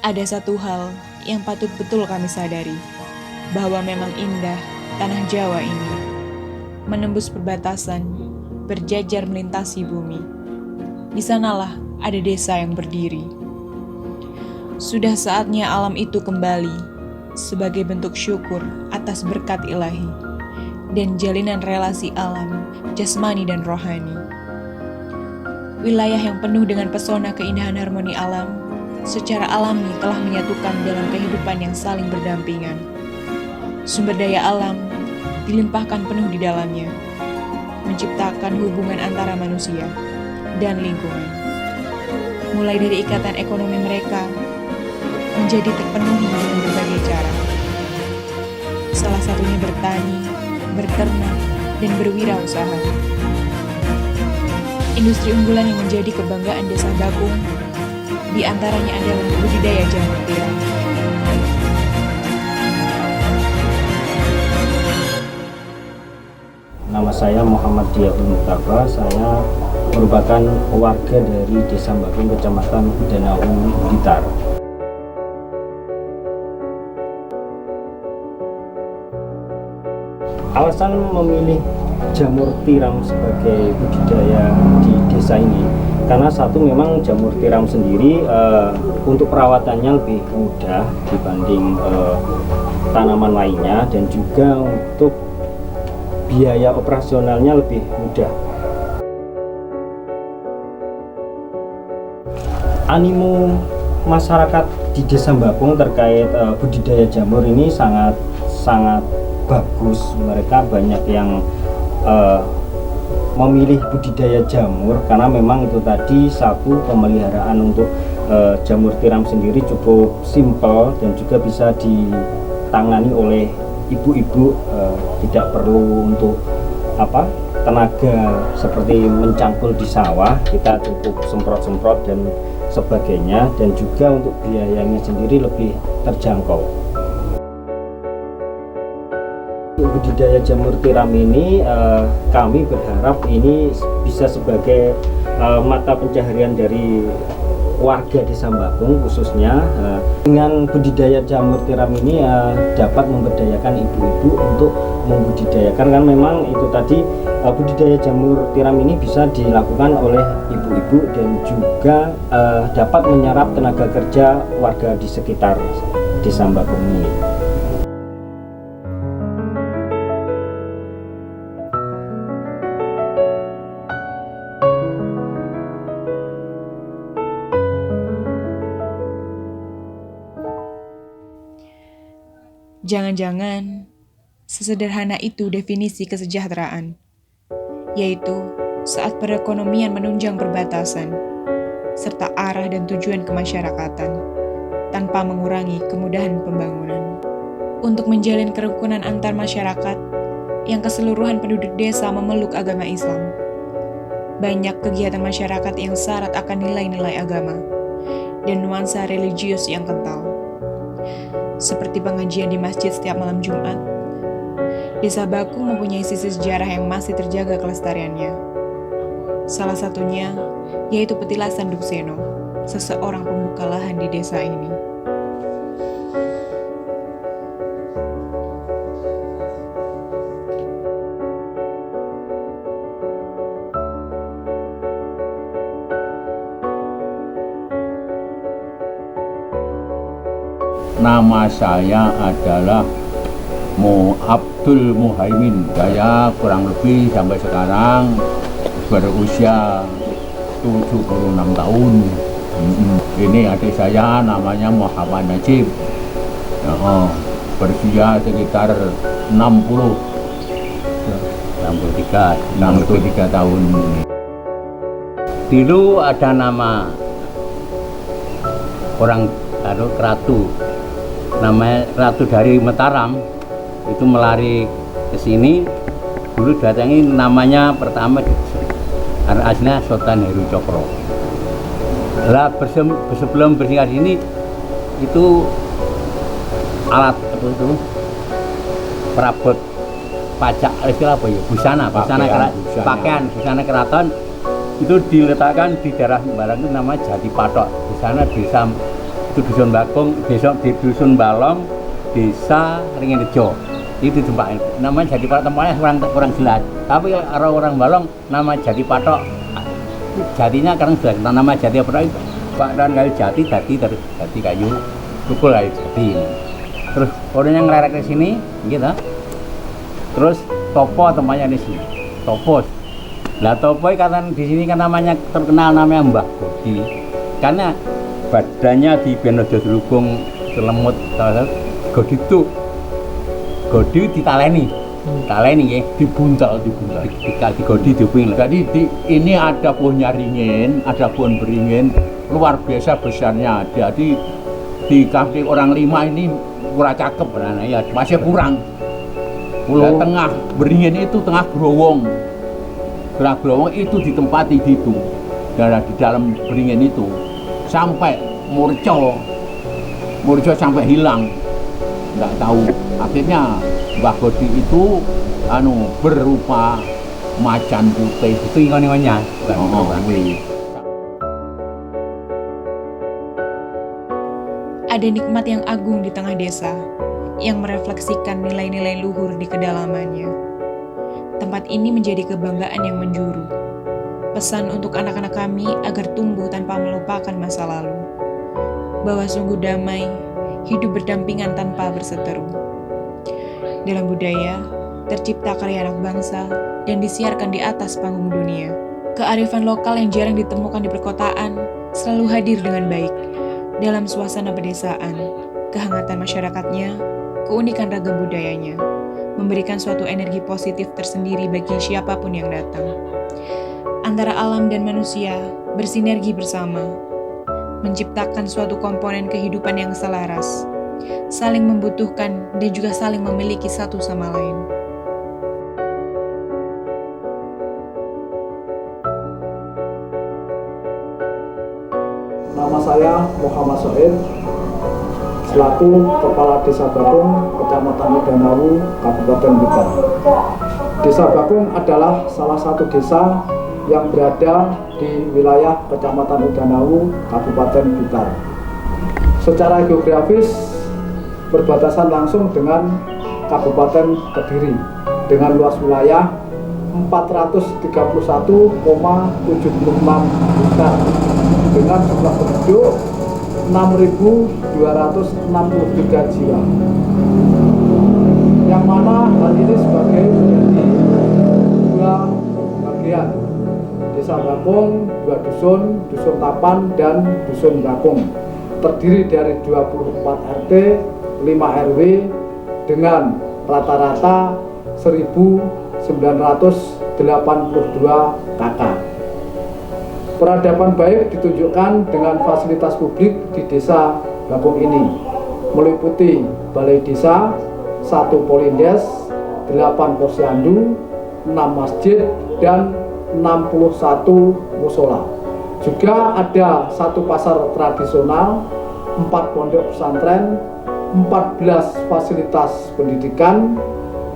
Ada satu hal yang patut betul kami sadari, bahwa memang indah tanah Jawa ini, menembus perbatasan, berjajar melintasi bumi. Di sanalah ada desa yang berdiri. Sudah saatnya alam itu kembali, sebagai bentuk syukur atas berkat ilahi, dan jalinan relasi alam, jasmani dan rohani. Wilayah yang penuh dengan pesona keindahan harmoni alam, secara alami telah menyatukan dalam kehidupan yang saling berdampingan. Sumber daya alam dilimpahkan penuh di dalamnya, menciptakan hubungan antara manusia dan lingkungan. Mulai dari ikatan ekonomi mereka, menjadi terpenuhi dengan berbagai cara. Salah satunya bertani, berternak, dan berwirausaha. Industri unggulan yang menjadi kebanggaan Desa Bakung, di antaranya adalah budidaya jamur tiram. Nama saya Muhammad Diabul Mustafa. Saya merupakan warga dari Desa Bakung, Kecamatan Danau, Blitar. Alasan memilih jamur tiram sebagai budidaya di desa ini, karena satu, memang jamur tiram sendiri untuk perawatannya lebih mudah dibanding tanaman lainnya, dan juga untuk biaya operasionalnya lebih mudah. Animo masyarakat di Desa Bakung terkait budidaya jamur ini sangat bagus. Mereka banyak yang memilih budidaya jamur karena memang itu tadi, satu, pemeliharaan untuk jamur tiram sendiri cukup simpel dan juga bisa ditangani oleh ibu-ibu, tidak perlu untuk tenaga seperti mencangkul di sawah. Kita cukup semprot-semprot dan sebagainya, dan juga untuk biayanya sendiri lebih terjangkau. Budidaya jamur tiram ini kami berharap ini bisa sebagai mata pencaharian dari warga Desa Bakung khususnya. Dengan budidaya jamur tiram ini dapat memberdayakan ibu-ibu untuk membudidayakan, kan memang itu tadi budidaya jamur tiram ini bisa dilakukan oleh ibu-ibu dan juga dapat menyerap tenaga kerja warga di sekitar Desa Bakung ini. Jangan-jangan sesederhana itu definisi kesejahteraan, yaitu saat perekonomian menunjang perbatasan, serta arah dan tujuan kemasyarakatan, tanpa mengurangi kemudahan pembangunan. Untuk menjalin kerukunan antar masyarakat, yang keseluruhan penduduk desa memeluk agama Islam. Banyak kegiatan masyarakat yang syarat akan nilai-nilai agama, dan nuansa religius yang kental. Seperti pengajian di masjid setiap malam Jumat, Desa Bakung mempunyai sisi sejarah yang masih terjaga kelestariannya. Salah satunya yaitu petilasan Dukseno, seseorang pembuka lahan di desa ini. Nama saya adalah Abdul Muhaimin. Saya kurang lebih sampai sekarang berusia 76 tahun. Ini adik saya namanya Muhammad Najib. Berusia sekitar 63 tahun. Dulu ada nama orang Ratu, namanya Ratu dari Mataram, itu melari ke sini. Dulu datangi namanya pertama aslinya Sultan Heru Cokro. Lah sebelum bersinggah sini itu alat perabot pajak, istilah apa ya, busana keraton itu diletakkan di daerah Sembarang, itu nama Jati Patok. Di sana desa itu dusun Bakung, desa di dusun Balong, desa Ringenrejo. Itu tempat namanya Jati Patok, tempatnya kurang jelas. Tapi orang Balong nama Jati Patok, jatinya sekarang jelas. Nama Jati Patok itu Pakaian kayu jati, jati kayu, tukul kayu jati. Terus orang yang ngelerek ke sini, gitu. Terus topo tempatnya di sini, topos. Lah topo kata di sini kan namanya terkenal namanya Mbah Godi, karena badannya di Benojo Selubung selemut, Godi itu, Godi ditaleni ya, dibuntal. di Godi diping. Jadi ini ada pohonnya ringin, ada pohon beringin luar biasa besarnya. Jadi di kampung orang Lima ini kurang cakep, nah, ya masih kurang. Ya, tengah beringin itu tengah Growong itu ditempati di itu, dan di dalam beringin itu sampai Murco sampai hilang, nggak tahu. Akhirnya Mbah Godi itu berupa macan putih. Itu ingon-ingonnya. Ada nikmat yang agung di tengah desa, yang merefleksikan nilai-nilai luhur di kedalamannya. Tempat ini menjadi kebanggaan yang menjuru. Pesan untuk anak-anak kami agar tumbuh tanpa melupakan masa lalu. Bahwa sungguh damai, hidup berdampingan tanpa berseteru. Dalam budaya, tercipta karya anak bangsa dan disiarkan di atas panggung dunia. Kearifan lokal yang jarang ditemukan di perkotaan selalu hadir dengan baik dalam suasana pedesaan, kehangatan masyarakatnya, keunikan ragam budayanya, memberikan suatu energi positif tersendiri bagi siapapun yang datang. Antara alam dan manusia bersinergi bersama, menciptakan suatu komponen kehidupan yang selaras, saling membutuhkan dan juga saling memiliki satu sama lain. Nama saya Muhammad Soid, selaku Kepala Desa Bakung, Kecamatan Udanawu, Kabupaten Blitar. Desa Bakung adalah salah satu desa yang berada di wilayah Kecamatan Udanawu, Kabupaten Blitar. Secara geografis berbatasan langsung dengan Kabupaten Kediri dengan luas wilayah 431,76 hektar dengan jumlah penduduk 6.263 jiwa, yang mana hal ini sebagai menjadi dua bagian. Desa Bakung, dua dusun, Dusun Tapan dan Dusun Bakung, terdiri dari 24 RT, 5 RW dengan rata-rata 1.982 KK. Peradaban baik ditunjukkan dengan fasilitas publik di Desa Bakung ini, meliputi Balai Desa, 1 Polindes, 8 posyandu, 6 masjid, dan 61 musola. Juga ada 1 pasar tradisional, 4 pondok pesantren, 14 fasilitas pendidikan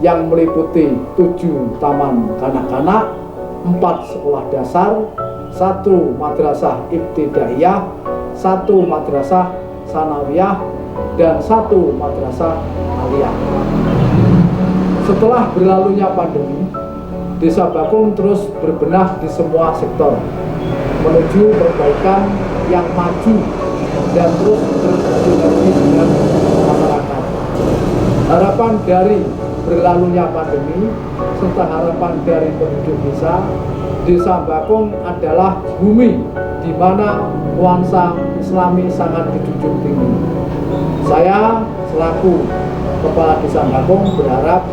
yang meliputi 7 taman kanak-kanak, 4 sekolah dasar, 1 madrasah ibtidaiyah, 1 madrasah sanawiyah, dan 1 madrasah aliyah. Setelah berlalunya pandemi, Desa Bakung terus berbenah di semua sektor menuju perbaikan yang maju dan terus bersinergi dengan masyarakat. Harapan dari berlalunya pandemi serta harapan dari penduduk desa, Desa Bakung adalah bumi di mana nuansa Islami sangat dijunjung tinggi. Saya selaku Kepala Desa Bakung berharap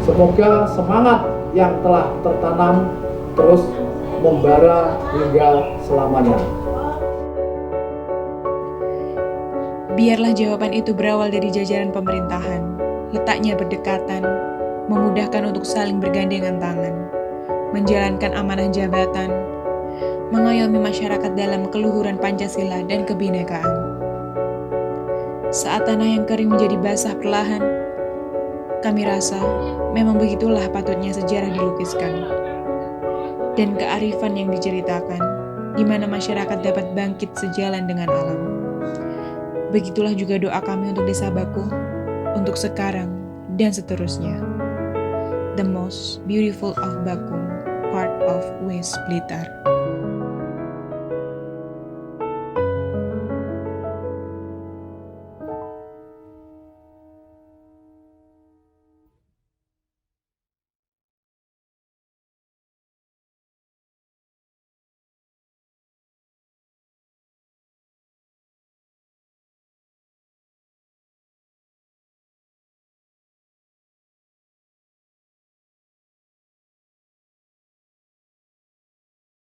semoga semangat yang telah tertanam terus membara hingga selamanya. Biarlah jawaban itu berawal dari jajaran pemerintahan, letaknya berdekatan, memudahkan untuk saling bergandengan tangan, menjalankan amanah jabatan, mengayomi masyarakat dalam keluhuran Pancasila dan kebinekaan. Saat tanah yang kering menjadi basah perlahan, kami rasa memang begitulah patutnya sejarah dilukiskan. Dan kearifan yang diceritakan, di mana masyarakat dapat bangkit sejalan dengan alam. Begitulah juga doa kami untuk Desa Bakung, untuk sekarang dan seterusnya. The most beautiful of Bakung, part of West Blitar.